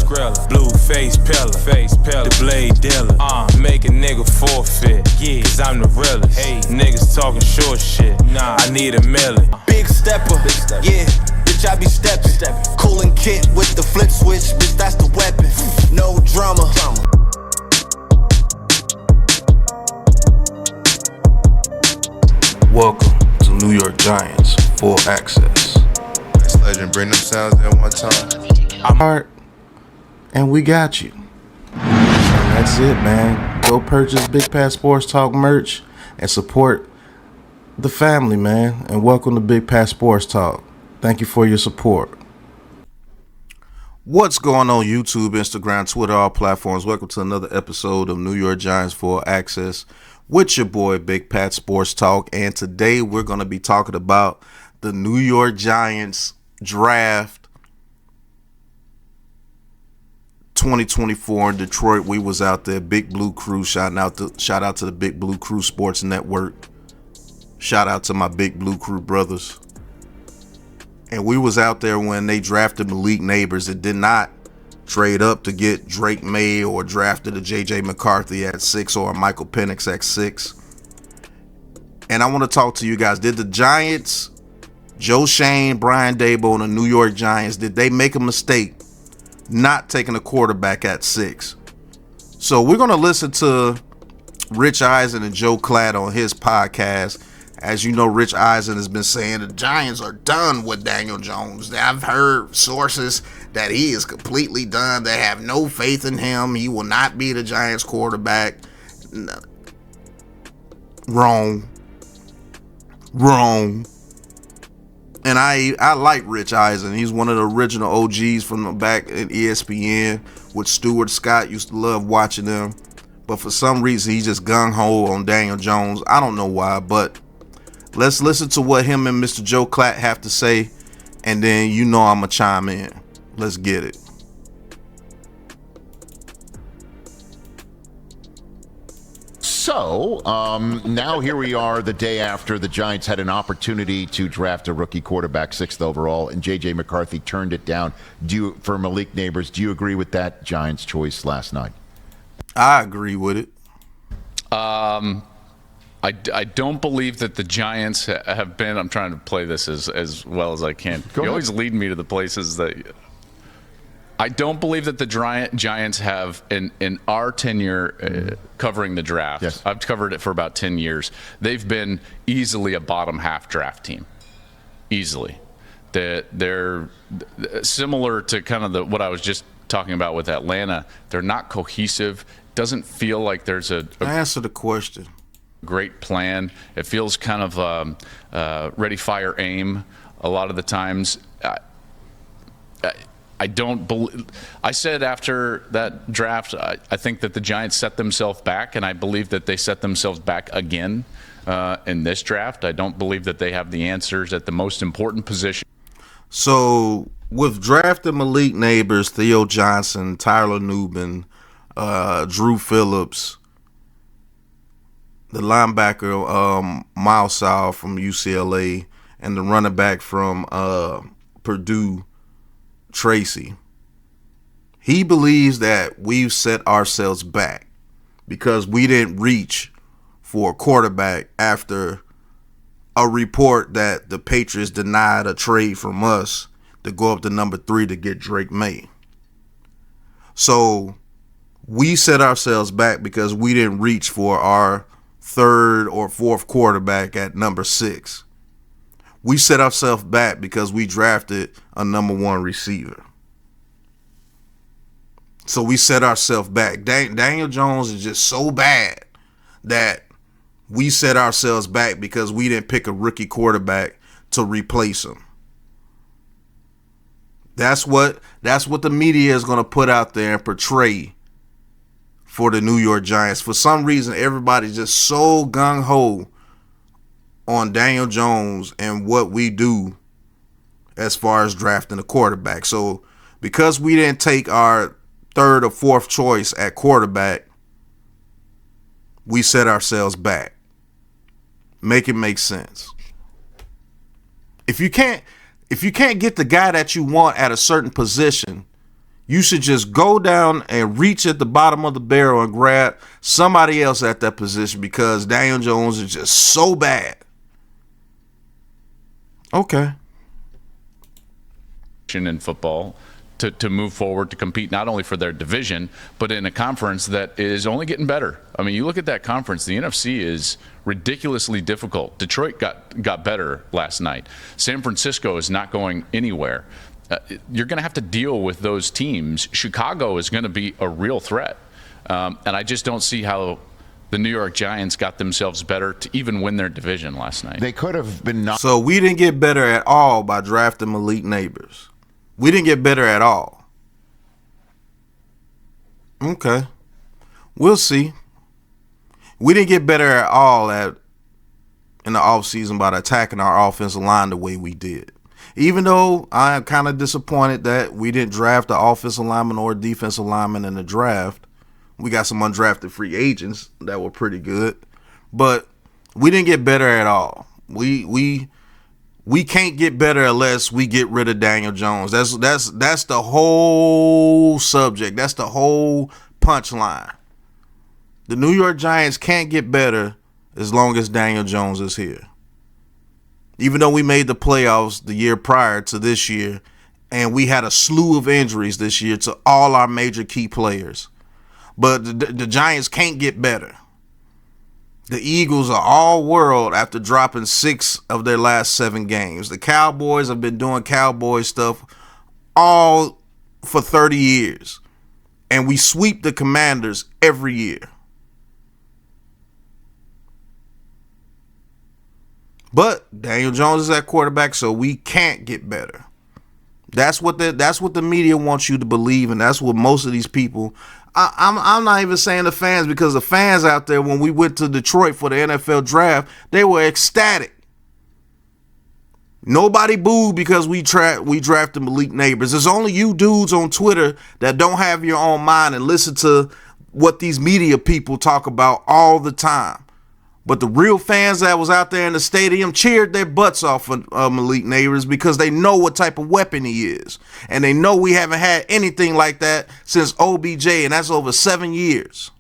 blue face pillar, the blade dealer. Make a nigga forfeit, cause I'm the realest. Niggas talking short shit, I need a million. Big stepper, yeah, bitch I be steppin'. Coolin' kit with the flip switch, bitch that's the weapon. No drama. Welcome to New York Giants Full Access. This legend bring them sounds at one time. I'm hard, and we got you. And that's it, man. Go purchase Big Pat Sports Talk merch and support the family, man. And welcome to Big Pat Sports Talk. Thank you for your support. What's going on YouTube, Instagram, Twitter, all platforms? Welcome to another episode of New York Giants Full Access with your boy Big Pat Sports Talk. And today we're going to be talking about the New York Giants draft 2024 in Detroit. We was out there, Big Blue Crew. Shout out to the Big Blue Crew Sports Network. Shout out to my Big Blue Crew brothers. And we was out there when they drafted Malik Nabers. It did not trade up to get Drake May or drafted a J.J. McCarthy at 6 or a Michael Penix at 6. And I want to talk to you guys. Did the Giants, Joe Shane, Brian Daboll, and the New York Giants, did they make a mistake not taking a quarterback at 6? So we're going to listen to Rich Eisen and Joe Klatt on his podcast. As you know, Rich Eisen has been saying the Giants are done with Daniel Jones. I've heard sources that he is completely done. They have no faith in him. He will not be the Giants quarterback. No. Wrong. And I like Rich Eisen. He's one of the original OGs from the back at ESPN with Stuart Scott. Used to love watching them. But for some reason, he's just gung-ho on Daniel Jones. I don't know why, but let's listen to what him and Mr. Joe Klatt have to say, and then you know I'm going to chime in. Let's get it. So, now here we are the day after the Giants had an opportunity to draft a rookie quarterback 6th overall, and J.J. McCarthy turned it down for Malik Nabers. Do you agree with that Giants choice last night? I agree with it. I don't believe that the Giants have been. I'm trying to play this as well as I can. You always lead me to the places that. I don't believe that the Giants have, in our tenure covering the draft. Yes. I've covered it for about 10 years. They've been easily a bottom half draft team. Easily. They're similar to kind of what I was just talking about with Atlanta. They're not cohesive. Doesn't feel like there's a answer the question. Great plan. It feels kind of ready, fire, aim a lot of the times. I don't believe. I said after that draft, I think that the Giants set themselves back, and I believe that they set themselves back again in this draft. I don't believe that they have the answers at the most important position. So with drafting Malik Nabers, Theo Johnson, Tyler Nubin, Drew Phillips, the linebacker Miles Sowell from UCLA, and the running back from Purdue, Tracy. He believes that we've set ourselves back because we didn't reach for a quarterback after a report that the Patriots denied a trade from us to go up to number 3 to get Drake May. So we set ourselves back because we didn't reach for our 3rd or 4th quarterback at number 6. We set ourselves back because we drafted a number 1 receiver. So we set ourselves back. Daniel Jones is just so bad that we set ourselves back because we didn't pick a rookie quarterback to replace him. That's what the media is going to put out there and portray for the New York Giants. For some reason, everybody's just so gung-ho on Daniel Jones and what we do as far as drafting a quarterback. So because we didn't take our 3rd or 4th choice at quarterback, we set ourselves back. Make it make sense. If you can't get the guy that you want at a certain position, You should just go down and reach at the bottom of the barrel and grab somebody else at that position because Daniel Jones is just so bad. Okay. In football to move forward to compete not only for their division but in a conference that is only getting better. I mean, you look at that conference, the NFC is ridiculously difficult. Detroit got better last night. San Francisco is not going anywhere. You're going to have to deal with those teams. Chicago is going to be a real threat, and I just don't see how the New York Giants got themselves better to even win their division last night. They could have been So we didn't get better at all by drafting Malik Nabers. We didn't get better at all. Okay. We'll see. We didn't get better at all in the offseason by attacking our offensive line the way we did. Even though I am kind of disappointed that we didn't draft the offensive lineman or defensive lineman in the draft. We got some undrafted free agents that were pretty good. But we didn't get better at all. We can't get better unless we get rid of Daniel Jones. That's the whole subject. That's the whole punchline. The New York Giants can't get better as long as Daniel Jones is here. Even though we made the playoffs the year prior to this year, and we had a slew of injuries this year to all our major key players. But the Giants can't get better. The Eagles are all world after dropping 6 of their last 7 games. The Cowboys have been doing cowboy stuff all for 30 years. And we sweep the Commanders every year. But Daniel Jones is at quarterback, so we can't get better. That's what the media wants you to believe, and that's what most of these people. I'm not even saying the fans, because the fans out there, when we went to Detroit for the NFL draft, they were ecstatic. Nobody booed because we drafted Malik Nabers. There's only you dudes on Twitter that don't have your own mind and listen to what these media people talk about all the time. But the real fans that was out there in the stadium cheered their butts off for Malik Nabers because they know what type of weapon he is. And they know we haven't had anything like that since OBJ, and that's over 7 years.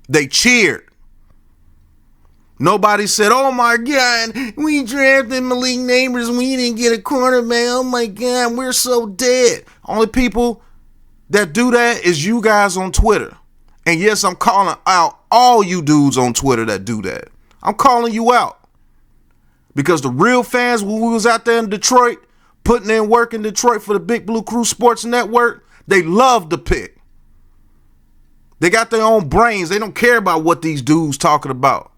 They cheered. Nobody said, oh my God, we drafted Malik Nabers and we didn't get a quarterback. Oh my God, we're so dead. Only people that do that is you guys on Twitter. And yes, I'm calling out all you dudes on Twitter that do that. I'm calling you out. Because the real fans, when we was out there in Detroit, putting in work in Detroit for the Big Blue Crew Sports Network, they loved the pick. They got their own brains. They don't care about what these dudes talking about.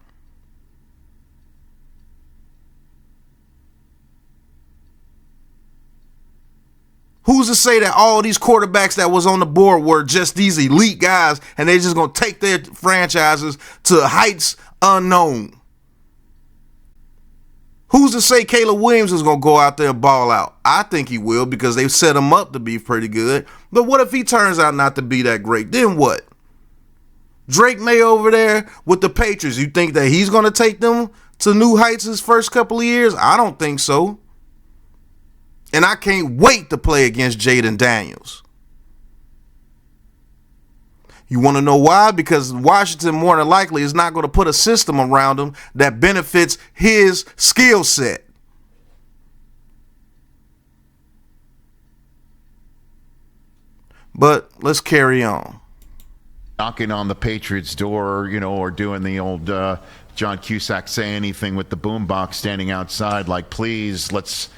Who's to say that all these quarterbacks that was on the board were just these elite guys and they're just going to take their franchises to heights unknown? Who's to say Caleb Williams is going to go out there and ball out? I think he will, because they've set him up to be pretty good. But what if he turns out not to be that great? Then what? Drake May over there with the Patriots, you think that he's going to take them to new heights his first couple of years? I don't think so. And I can't wait to play against Jaden Daniels. You want to know why? Because Washington more than likely is not going to put a system around him that benefits his skill set. But let's carry on. Knocking on the Patriots' door, or doing the old John Cusack Say Anything with the boombox, standing outside like, please, let's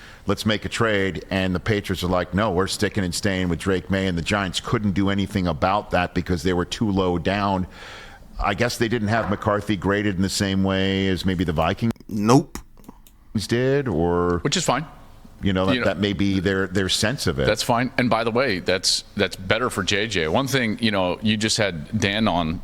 make a trade. And the Patriots are like, no, we're sticking and staying with Drake May. And the Giants couldn't do anything about that because they were too low down. I guess they didn't have McCarthy graded in the same way as maybe the Vikings Nope. did, or Which is fine. That may be their sense of it. That's fine. And by the way, that's better for JJ. One thing, you just had Dan on,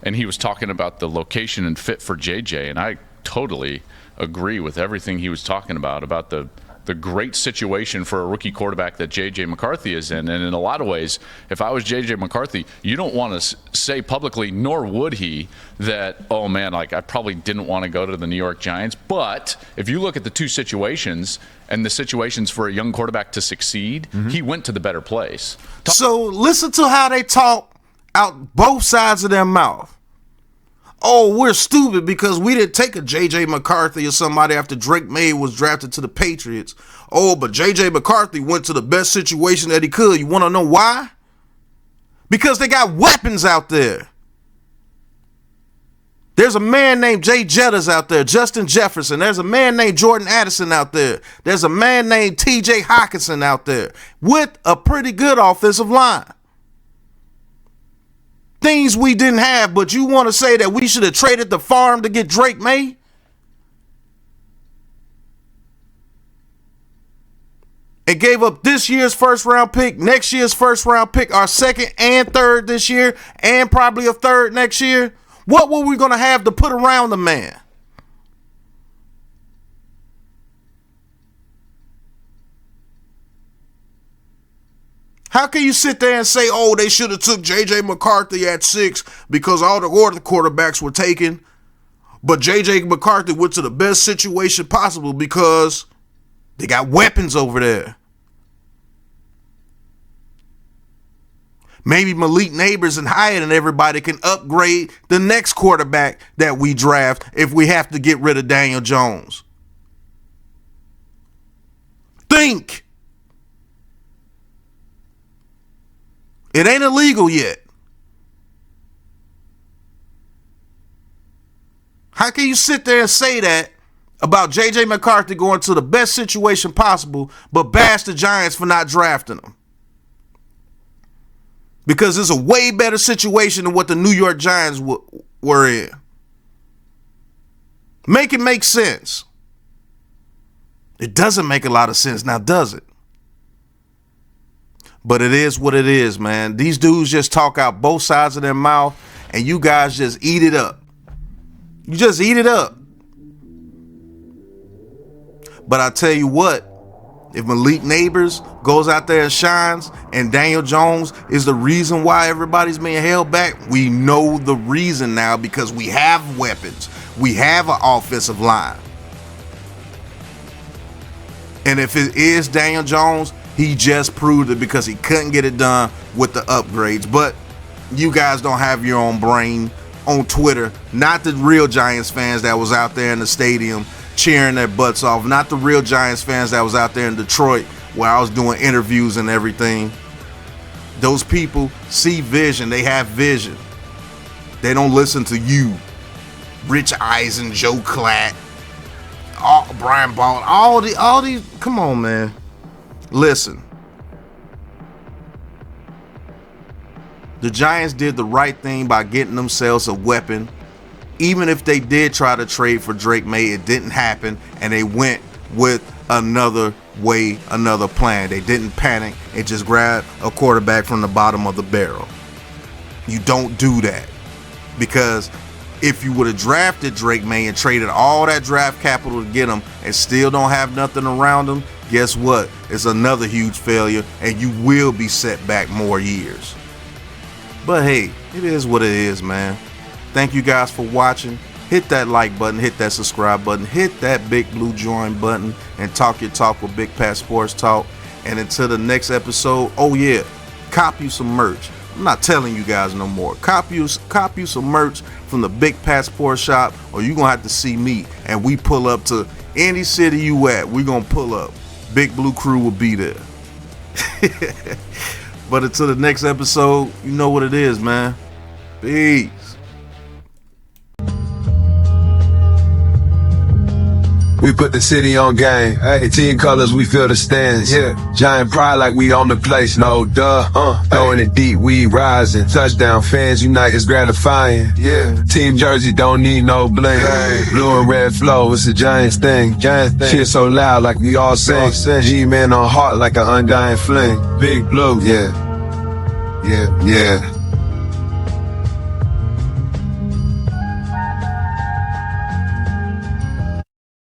and he was talking about the location and fit for JJ, and I totally agree with everything he was talking about the the great situation for a rookie quarterback that J.J. McCarthy is in. And in a lot of ways, if I was J.J. McCarthy, you don't want to say publicly, nor would he, that, oh, man, like I probably didn't want to go to the New York Giants. But if you look at the two situations and the situations for a young quarterback to succeed, he went to the better place. So listen to how they talk out both sides of their mouth. Oh, we're stupid because we didn't take a J.J. McCarthy or somebody after Drake May was drafted to the Patriots. Oh, but J.J. McCarthy went to the best situation that he could. You want to know why? Because they got weapons out there. There's a man named Jay Jettas out there, Justin Jefferson. There's a man named Jordan Addison out there. There's a man named T.J. Hockenson out there with a pretty good offensive line. Things we didn't have, but you want to say that we should have traded the farm to get Drake May? And gave up this year's first round pick, next year's first round pick, our second and third this year, and probably a third next year? What were we going to have to put around the man? How can you sit there and say, oh, they should have took J.J. McCarthy at 6 because all the other quarterbacks were taken, but J.J. McCarthy went to the best situation possible because they got weapons over there? Maybe Malik Nabers and Hyatt and everybody can upgrade the next quarterback that we draft if we have to get rid of Daniel Jones. Think. It ain't illegal yet. How can you sit there and say that about J.J. McCarthy going to the best situation possible, but bash the Giants for not drafting him? Because it's a way better situation than what the New York Giants were in. Make it make sense. It doesn't make a lot of sense now, does it? But it is what it is, man. These dudes just talk out both sides of their mouth, and you guys just eat it up. You just eat it up. But I tell you what, if Malik Nabers goes out there and shines, and Daniel Jones is the reason why everybody's being held back, we know the reason now because we have weapons. We have an offensive line. And if it is Daniel Jones, he just proved it because he couldn't get it done with the upgrades. But you guys don't have your own brain on Twitter. Not the real Giants fans that was out there in the stadium cheering their butts off. Not the real Giants fans that was out there in Detroit where I was doing interviews and everything. Those people see vision. They have vision. They don't listen to you. Rich Eisen, Joe Klatt, Brian Ball, all these. Come on, man. Listen, the Giants did the right thing by getting themselves a weapon. Even if they did try to trade for Drake May, it didn't happen, and they went with another plan. They didn't panic and just grab a quarterback from the bottom of the barrel. You don't do that, because if you would have drafted Drake May and traded all that draft capital to get him and still don't have nothing around him, guess what? It's another huge failure, and you will be set back more years. But hey, it is what it is, man. Thank you guys for watching. Hit that like button, hit that subscribe button, hit that big blue join button, and talk your talk with Big Pat Sports Talk. And until the next episode, oh yeah, cop you some merch. I'm not telling you guys no more. Cop you some merch from the Big Pat Sports Shop, or you're going to have to see me, and we pull up to any city you at. We're going to pull up. Big Blue Crew will be there. But until the next episode, you know what it is, man. Peace. We put the city on game. Hey, team colors, we fill the stands. Yeah. Giant pride like we own the place. No duh. Throwing it deep, we rising. Touchdown fans unite, it's gratifying. Yeah. Team jersey don't need no bling. Hey. Blue and red flow, it's a Giants thing. Shit so loud like we all sing. G-man on heart like an undying fling. Big blue, yeah. Yeah.